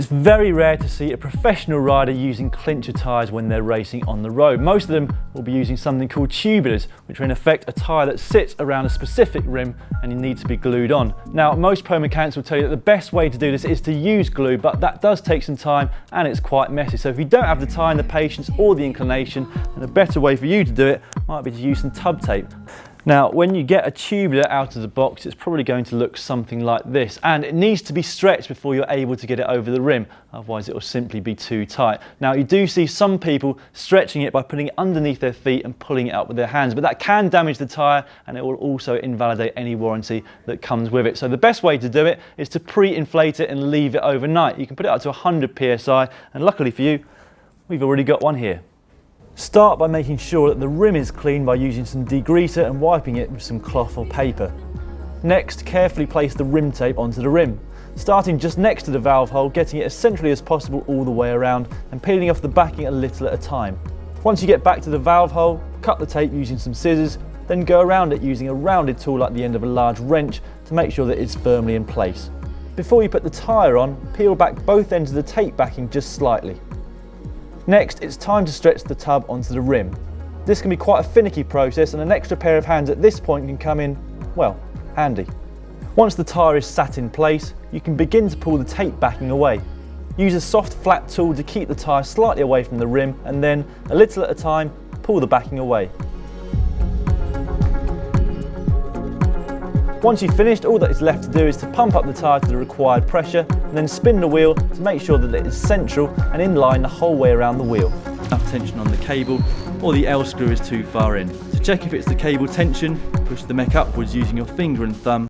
It's very rare to see a professional rider using clincher tyres when they're racing on the road. Most of them will be using something called tubulars, which are in effect a tyre that sits around a specific rim and it needs to be glued on. Now, most pro mechanics will tell you that the best way to do this is to use glue, but that does take some time and it's quite messy. So if you don't have the time, the patience or the inclination, then a better way for you to do it might be to use some tub tape. Now, when you get a tubular out of the box, it's probably going to look something like this, and it needs to be stretched before you're able to get it over the rim, otherwise it will simply be too tight. Now, you do see some people stretching it by putting it underneath their feet and pulling it up with their hands, but that can damage the tyre and it will also invalidate any warranty that comes with it. So the best way to do it is to pre-inflate it and leave it overnight. You can put it up to 100 psi, and luckily for you, we've already got one here. Start by making sure that the rim is clean by using some degreaser and wiping it with some cloth or paper. Next, carefully place the rim tape onto the rim, starting just next to the valve hole, getting it as centrally as possible all the way around and peeling off the backing a little at a time. Once you get back to the valve hole, cut the tape using some scissors, then go around it using a rounded tool like the end of a large wrench to make sure that it's firmly in place. Before you put the tyre on, peel back both ends of the tape backing just slightly. Next, it's time to stretch the tub onto the rim. This can be quite a finicky process, and an extra pair of hands at this point can come in, well, handy. Once the tyre is sat in place, you can begin to pull the tape backing away. Use a soft flat tool to keep the tyre slightly away from the rim, and then, a little at a time, pull the backing away. Once you've finished, all that is left to do is to pump up the tyre to the required pressure and then spin the wheel to make sure that it is central and in line the whole way around the wheel. Enough tension on the cable, or the L screw is too far in. To check if it's the cable tension, push the mech upwards using your finger and thumb